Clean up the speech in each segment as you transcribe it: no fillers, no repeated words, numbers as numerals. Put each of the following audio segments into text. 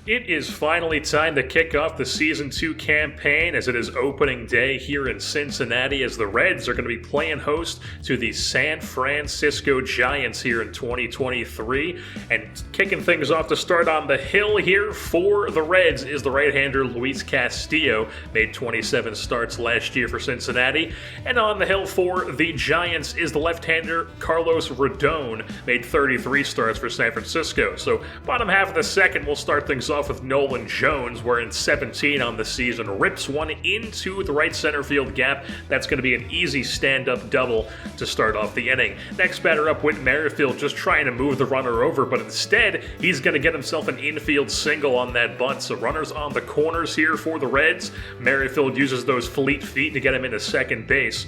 It is finally time to kick off the Season 2 campaign as it is opening day here in Cincinnati as the Reds are going to be playing host to the San Francisco Giants here in 2023. And kicking things off to start on the hill here for the Reds is the right-hander Luis Castillo, made 27 starts last year for Cincinnati. And on the hill for the Giants is the left-hander Carlos Rodon, made 33 starts for San Francisco. So bottom half of the second, we'll start things off with Nolan Jones, wearing 17 on the season, rips one into the right center field gap. That's going to be an easy stand-up double to start off the inning. Next batter up, Whit Merrifield, just trying to move the runner over, but instead he's going to get himself an infield single on that bunt. So runners on the corners here for the Reds. Merrifield uses those fleet feet to get him into second base.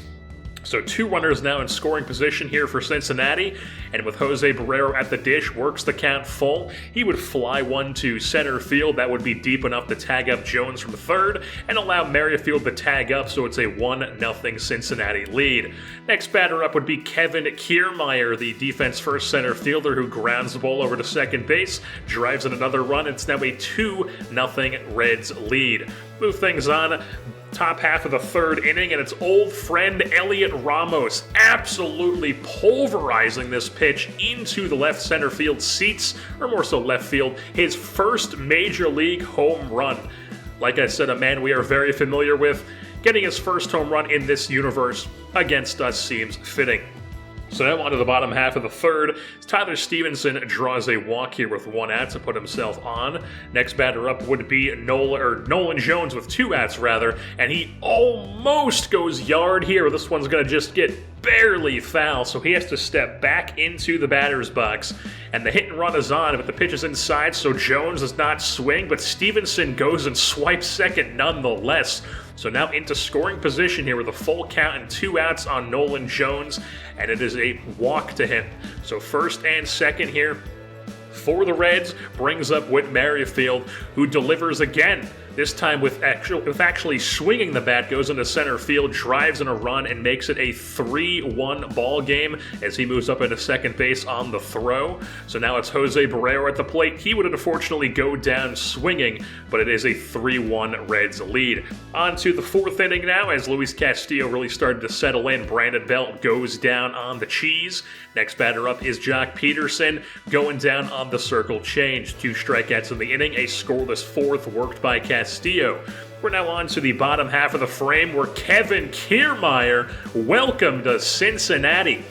So two runners now in scoring position here for Cincinnati, and with Jose Barrero at the dish, works the count full. He would fly one to center field. That would be deep enough to tag up Jones from third and allow Merrifield to tag up, so it's a 1-0 Cincinnati lead. Next batter up would be Kevin Kiermaier, the defense first center fielder who grounds the ball over to second base, drives in another run. It's now a 2-0 Reds lead. Move things on. Top half of the third inning, and it's old friend Elliot Ramos absolutely pulverizing this pitch into the left center field seats, or more so left field, his first major league home run. Like I said, a man we are very familiar with. Getting his first home run in this universe against us seems fitting. So now on to the bottom half of the third. Tyler Stevenson draws a walk here with one out to put himself on. Next batter up would be Nolan Jones with two outs rather, and he almost goes yard here. This one's going to just get barely foul, so he has to step back into the batter's box. And the hit and run is on, but the pitch is inside, so Jones does not swing, but Stevenson goes and swipes second nonetheless. So now into scoring position here with a full count and two outs on Nolan Jones, and it is a walk to him. So first and second here for the Reds brings up Whit Merrifield, who delivers again. This time with actually swinging the bat, goes into center field, drives in a run, and makes it a 3-1 ball game as he moves up into second base on the throw. So now it's Jose Barrero at the plate. He would unfortunately go down swinging, but it is a 3-1 Reds lead. On to the fourth inning now as Luis Castillo really started to settle in. Brandon Belt goes down on the cheese. Next batter up is Jock Peterson going down on the circle change. 2 strikeouts in the inning, a scoreless fourth worked by Castillo. We're now on to the bottom half of the frame where Kevin Kiermaier, welcome to Cincinnati,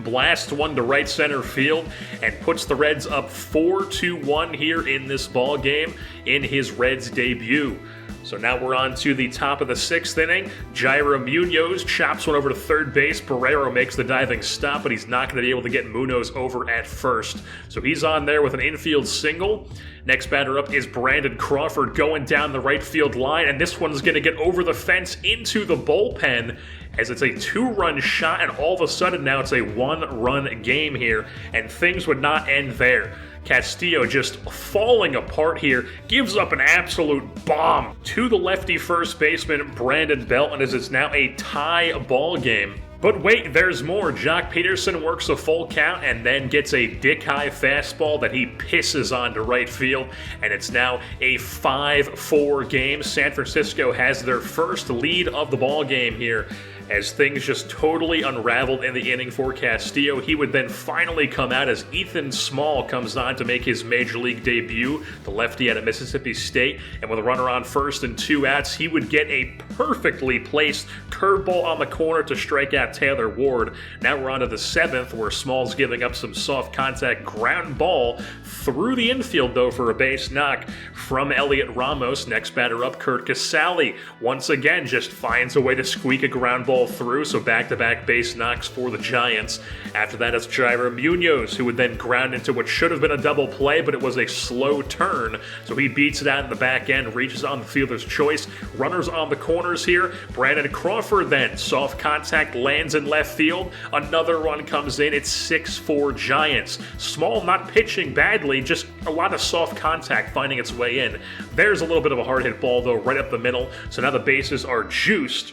blasts one to right center field and puts the Reds up 4-1 here in this ball game in his Reds debut. So now we're on to the top of the sixth inning. Jairo Munoz chops one over to third base. Barrero makes the diving stop, but he's not going to be able to get Munoz over at first. So he's on there with an infield single. Next batter up is Brandon Crawford going down the right field line, and this one's going to get over the fence into the bullpen as it's a 2-run shot, and all of a sudden now it's a 1-run game here, and things would not end there. Castillo just falling apart here, gives up an absolute bomb to the lefty first baseman Brandon Belt, and it's now a tie ball game. But wait, there's more. Jock Peterson works a full count and then gets a dick-high fastball that he pisses on to right field, and it's now a 5-4 game. San Francisco has their first lead of the ball game here as things just totally unraveled in the inning for Castillo. He would then finally come out as Ethan Small comes on to make his major league debut, the lefty out of Mississippi State, and with a runner on first and 2 outs, he would get a perfectly placed curveball on the corner to strike out Taylor Ward. Now we're on to the seventh, where Small's giving up some soft contact ground ball through the infield, though, for a base knock from Elliot Ramos. Next batter up, Kurt Casale once again just finds a way to squeak a ground ball through, so back-to-back base knocks for the Giants. After that, it's Jairo Munoz, who would then ground into what should have been a double play, but it was a slow turn, so he beats it out in the back end, reaches on the fielder's choice. Runners on the corners here. Brandon Crawford then, soft contact, lands in left field. Another run comes in. It's 6-4 Giants. Small not pitching badly, just a lot of soft contact finding its way in. There's a little bit of a hard hit ball, though, right up the middle, so now the bases are juiced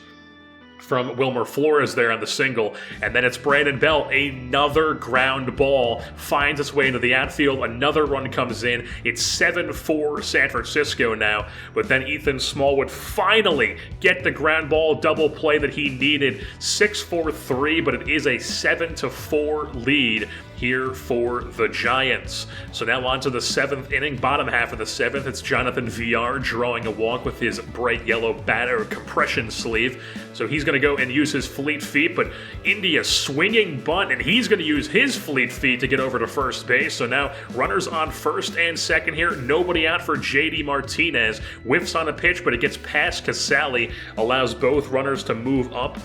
from Wilmer Flores there on the single, and then it's Brandon Belt, another ground ball, finds its way into the outfield, another run comes in, it's 7-4 San Francisco now, but then Ethan Small would finally get the ground ball double play that he needed, 6-4-3, but it is a 7-4 lead here for the Giants. So now on to the 7th inning, bottom half of the 7th. It's Jonathan Villar drawing a walk with his bright yellow batter compression sleeve. So he's going to go and use his fleet feet, but India swinging bunt, and he's going to use his fleet feet to get over to first base. So now runners on first and second here. Nobody out for J.D. Martinez. Whiffs on a pitch, but it gets past Casale, allows both runners to move up.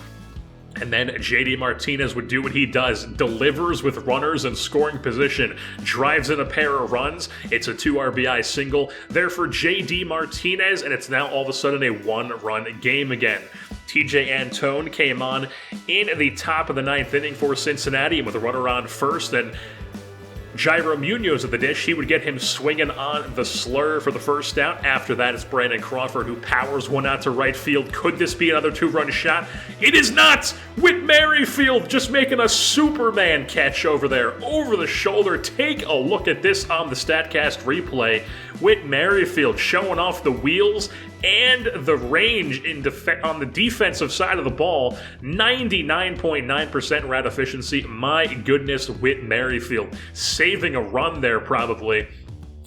And then J.D. Martinez would do what he does, delivers with runners in scoring position, drives in a pair of runs. It's a 2 RBI single there for J.D. Martinez, and it's now all of a sudden a 1-run game again. TJ Antone came on in the top of the 9th inning for Cincinnati with a runner on first, and Jairo Munoz at the dish. He would get him swinging on the slur for the first out. After that, it's Brandon Crawford who powers one out to right field. Could this be another 2-run shot? It is not! Whit Merrifield just making a Superman catch over there, over the shoulder. Take a look at this on the StatCast replay. Whit Merrifield showing off the wheels and the range on the defensive side of the ball. 99.9% route efficiency. My goodness, Whit Merrifield saving a run there probably.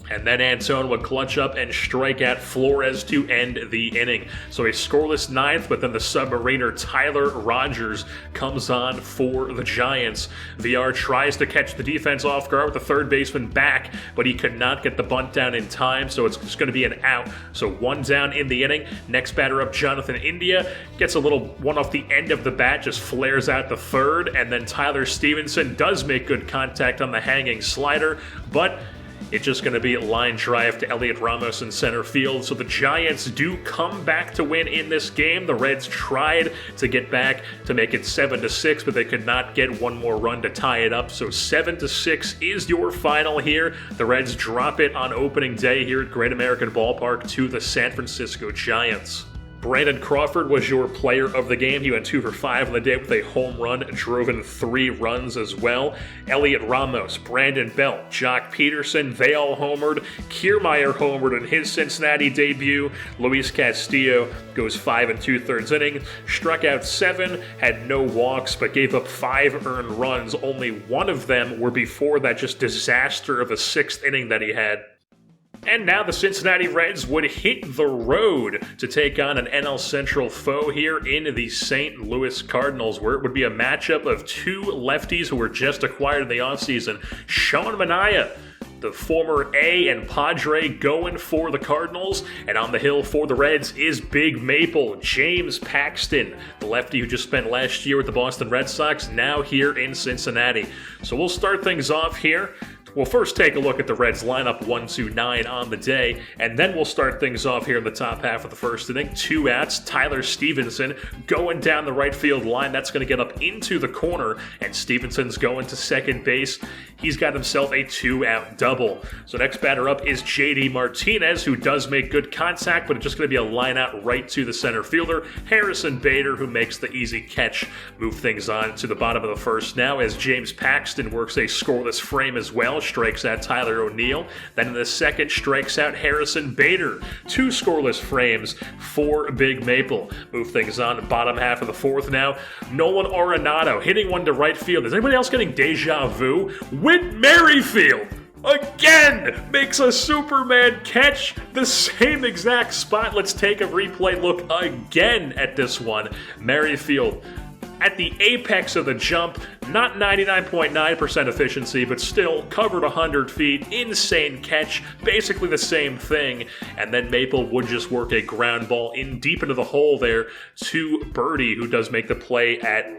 And then Antone would clutch up and strike out Flores to end the inning. So a scoreless 9th, but then the submariner Tyler Rogers comes on for the Giants. VR tries to catch the defense off guard with the third baseman back, but he could not get the bunt down in time, so it's just going to be an out. So 1 down in the inning. Next batter up, Jonathan India. Gets a little one off the end of the bat, just flares out the third, and then Tyler Stevenson does make good contact on the hanging slider, but it's just going to be a line drive to Elliot Ramos in center field. So the Giants do come back to win in this game. The Reds tried to get back to make it 7-6, but they could not get one more run to tie it up. So 7-6 is your final here. The Reds drop it on opening day here at Great American Ballpark to the San Francisco Giants. Brandon Crawford was your player of the game. He went 2 for 5 on the day with a home run, drove in 3 runs as well. Elliot Ramos, Brandon Belt, Jock Peterson, they all homered. Kiermaier homered in his Cincinnati debut. Luis Castillo goes 5 2/3 innings, struck out 7, had no walks, but gave up 5 earned runs. Only one of them were before that just disaster of a 6th inning that he had. And now the Cincinnati Reds would hit the road to take on an NL Central foe here in the St. Louis Cardinals, where it would be a matchup of 2 lefties who were just acquired in the offseason. Sean Manaea, the former A and Padre, going for the Cardinals, and on the hill for the Reds is Big Maple, James Paxton, the lefty who just spent last year with the Boston Red Sox, now here in Cincinnati. So we'll start things off here. We'll first take a look at the Reds lineup 1-9 on the day, and then we'll start things off here in the top half of the first inning. 2 outs, Tyler Stevenson going down the right field line. That's going to get up into the corner, and Stevenson's going to second base. He's got himself a 2-out double. So next batter up is J.D. Martinez, who does make good contact, but it's just going to be a line out right to the center fielder. Harrison Bader, who makes the easy catch. Move things on to the bottom of the first now as James Paxton works a scoreless frame as well. Strikes out Tyler O'Neill. Then in the second, strikes out Harrison Bader. 2 scoreless frames for Big Maple. Move things on, bottom half of the fourth now. Nolan Arenado hitting one to right field. Is anybody else getting deja vu? Whit Merrifield again makes a Superman catch, the same exact spot. Let's take a replay look again at this one. Merrifield at the apex of the jump, not 99.9% efficiency, but still covered 100 feet, insane catch, basically the same thing, and then Maple would just work a ground ball in deep into the hole there to Birdie, who does make the play at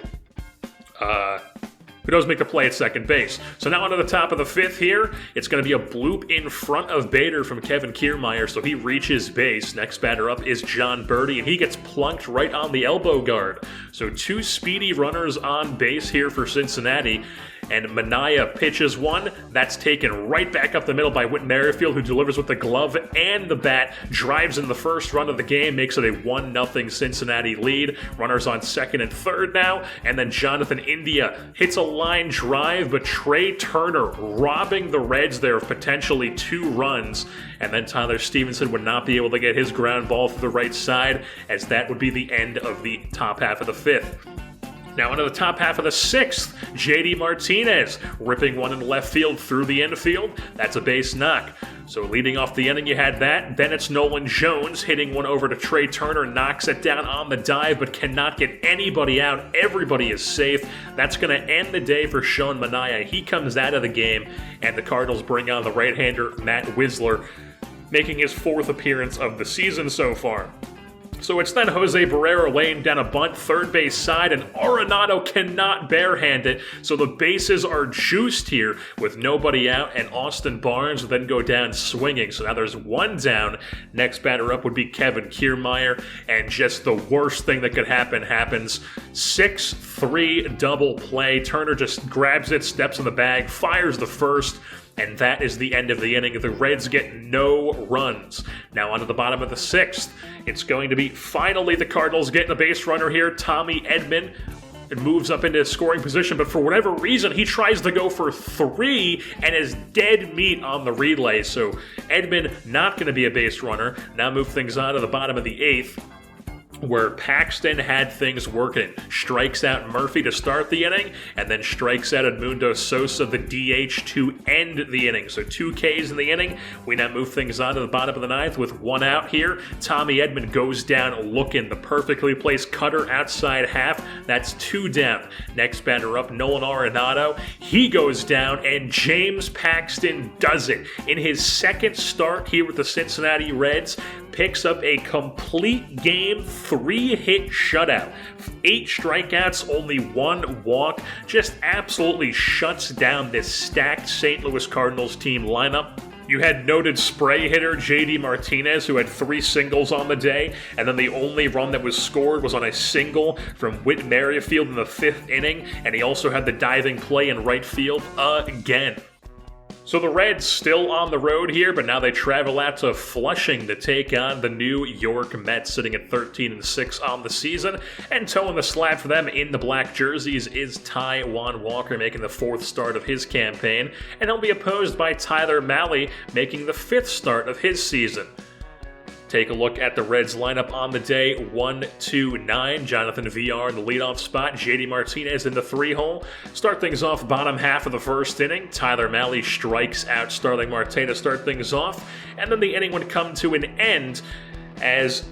second base. So now onto the top of the 5th here. It's going to be a bloop in front of Bader from Kevin Kiermaier, so he reaches base. Next batter up is John Birdie, and he gets plunked right on the elbow guard. So 2 speedy runners on base here for Cincinnati. and Manaea pitches one. That's taken right back up the middle by Whit Merrifield, who delivers with the glove and the bat, drives in the first run of the game, makes it a 1-0 Cincinnati lead. Runners on second and third now, and then Jonathan India hits a line drive, but Trey Turner robbing the Reds there of potentially 2 runs, and then Tyler Stevenson would not be able to get his ground ball through the right side, as that would be the end of the top half of the 5th. Now into the top half of the 6th, J.D. Martinez ripping one in left field through the infield. That's a base knock. So leading off the inning, you had that. Then it's Nolan Jones hitting one over to Trey Turner, knocks it down on the dive, but cannot get anybody out. Everybody is safe. That's going to end the day for Sean Manaea. He comes out of the game, and the Cardinals bring on the right-hander Matt Wisler, making his 4th appearance of the season so far. So it's then Jose Barrero laying down a bunt third base side, and Arenado cannot barehand it. So the bases are juiced here with nobody out, and Austin Barnes will then go down swinging. So now there's 1 down. Next batter up would be Kevin Kiermaier, and just the worst thing that could happen happens. 6-3 double play. Turner just grabs it, steps in the bag, fires the first. And that is the end of the inning. The Reds get no runs. Now onto the bottom of the 6th. It's going to be finally the Cardinals getting a base runner here. Tommy Edman moves up into scoring position, but for whatever reason, he tries to go for 3 and is dead meat on the relay. So Edman not going to be a base runner. Now move things on to the bottom of the 8th, where Paxton had things working. Strikes out Murphy to start the inning, and then strikes out Edmundo Sosa, the DH, to end the inning. So 2 Ks in the inning. We now move things on to the bottom of the 9th with 1 out here. Tommy Edman goes down looking. The perfectly placed cutter outside half. That's 2 down. Next batter up, Nolan Arenado. He goes down, and James Paxton does it. In his 2nd start here with the Cincinnati Reds, picks up a complete game 3-hit shutout. 8 strikeouts, only 1 walk. Just absolutely shuts down this stacked St. Louis Cardinals team lineup. You had noted spray hitter J.D. Martinez, who had 3 singles on the day, and then the only run that was scored was on a single from Whit Merrifield in the 5th inning, and he also had the diving play in right field again. So the Reds still on the road here, but now they travel out to Flushing to take on the New York Mets, sitting at 13-6 on the season. And towing the slab for them in the black jerseys is Taijuan Walker, making the 4th start of his campaign, and he'll be opposed by Tyler Mahle, making the 5th start of his season. Take a look at the Reds lineup on the day. 1-2-9. Jonathan Villar in the leadoff spot. J.D. Martinez in the 3-hole. Start things off bottom half of the 1st inning. Tyler Mahle strikes out Starling Marte to start things off. And then the inning would come to an end as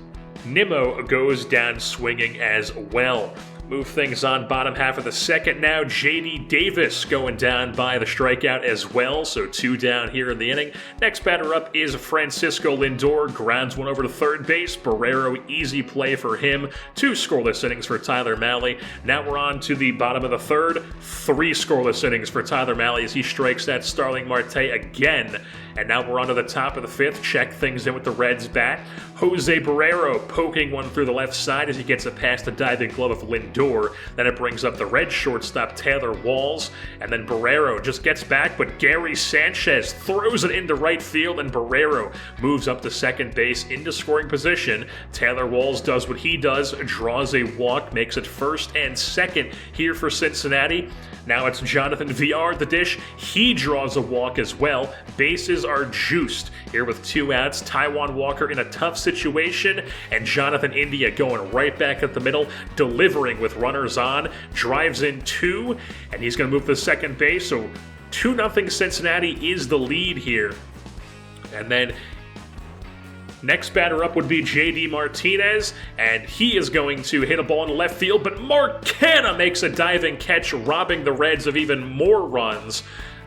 Nimmo goes down swinging as well. Move things on bottom half of the 2nd now. J.D. Davis going down by the strikeout as well, so 2 down here in the inning. Next batter up is Francisco Lindor. Grounds one over to third base. Barrero, easy play for him. 2 scoreless innings for Tyler Mahle. Now we're on to the bottom of the 3rd. 3 scoreless innings for Tyler Mahle as he strikes at Starling Marte again. And now we're on to the top of the 5th. Check things in with the Reds bat. Jose Barrero poking one through the left side as he gets it past the diving glove of Lindor. Then it brings up the Reds shortstop Taylor Walls. And then Barrero just gets back, but Gary Sanchez throws it into right field, and Barrero moves up to second base into scoring position. Taylor Walls does what he does, draws a walk, makes it 1st and 2nd here for Cincinnati. Now it's Jonathan Villar at the dish. He draws a walk as well. Bases are juiced here with 2 outs. Taijuan Walker in a tough situation, and Jonathan India going right back at the middle, delivering with runners on. Drives in 2, and he's going to move to second base. So 2-0 Cincinnati is the lead here. And then next batter up would be J.D. Martinez, and he is going to hit a ball in left field, but Mark Canha makes a diving catch, robbing the Reds of even more runs.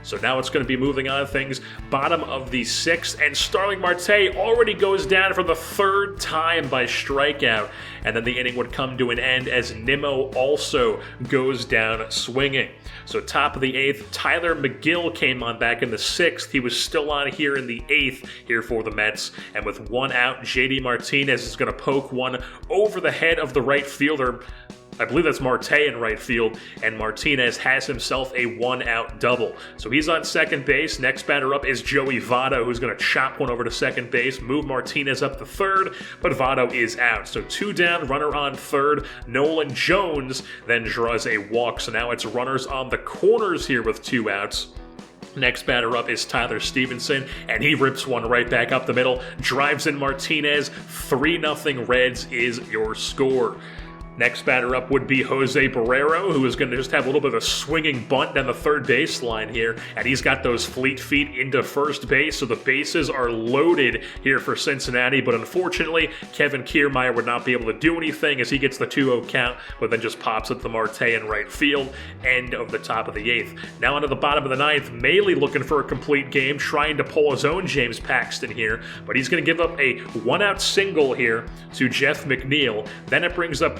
So now it's going to be moving on things. Bottom of the 6th, and Starling Marte already goes down for the 3rd time by strikeout. And then the inning would come to an end as Nimmo also goes down swinging. So top of the 8th, Tyler McGill came on back in the 6th. He was still on here in the 8th here for the Mets. And with 1 out, J.D. Martinez is going to poke one over the head of the right fielder. I believe that's Marte in right field, and Martinez has himself a one-out double. So he's on second base. Next batter up is Joey Votto, who's going to chop one over to second base, move Martinez up to third, but Votto is out. So 2 down, runner on third. Nolan Jones then draws a walk. So now it's runners on the corners here with 2 outs. Next batter up is Tyler Stevenson, and he rips one right back up the middle, drives in Martinez. 3-0 Reds is your score. Next batter up would be Jose Barrero, who is going to just have a little bit of a swinging bunt down the third baseline here, and he's got those fleet feet into first base, so the bases are loaded here for Cincinnati, but unfortunately, Kevin Kiermaier would not be able to do anything as he gets the 2-0 count, but then just pops it to Marte in right field, end of the top of the 8th. Now onto the bottom of the 9th, Mahle looking for a complete game, trying to pull his own James Paxton here, but he's going to give up a 1-out single here to Jeff McNeil. Then it brings up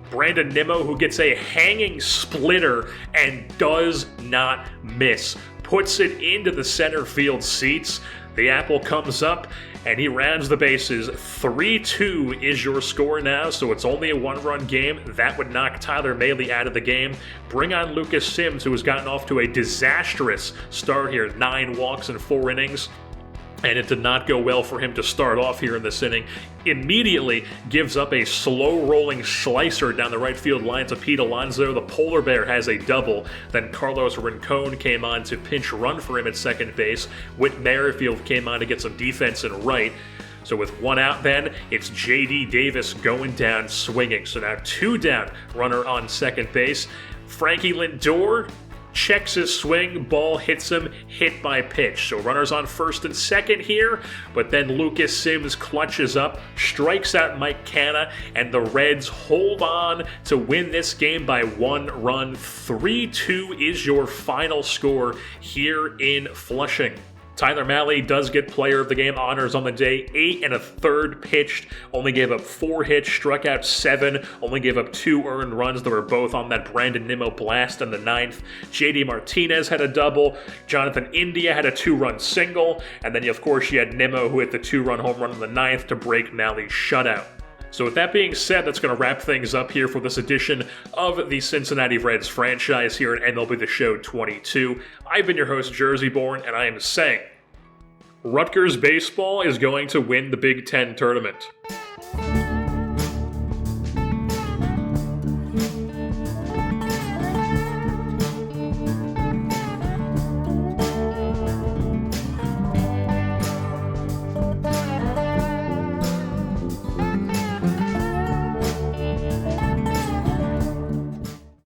Brandon Nimmo, who gets a hanging splitter and does not miss. Puts it into the center field seats. The apple comes up, and he rounds the bases. 3-2 is your score now, so it's only a 1-run game. That would knock Tyler Mahle out of the game. Bring on Lucas Sims, who has gotten off to a disastrous start here. 9 walks in 4 innings. And it did not go well for him to start off here in this inning. Immediately gives up a slow-rolling slicer down the right field line to Pete Alonso. The polar bear has a double. Then Carlos Rincon came on to pinch run for him at second base. Whit Merrifield came on to get some defense in right. So with 1 out then, it's J.D. Davis going down swinging. So now 2 down, runner on second base. Frankie Lindor checks his swing, ball hits him, hit by pitch. So runners on first and second here, but then Lucas Sims clutches up, strikes out Mike Canna, and the Reds hold on to win this game by 1 run. 3-2 is your final score here in Flushing. Tyler Mahle does get player of the game honors on the day. 8 1/3 pitched, only gave up 4 hits, struck out 7, only gave up 2 earned runs that were both on that Brandon Nimmo blast in the 9th. JD Martinez had a double, Jonathan India had a 2-run single, and then of course you had Nimmo who hit the 2-run home run in the 9th to break Mahle's shutout. So with that being said, that's going to wrap things up here for this edition of the Cincinnati Reds franchise here at MLB The Show 22. I've been your host, Jersey Born, and I am saying, Rutgers baseball is going to win the Big Ten tournament.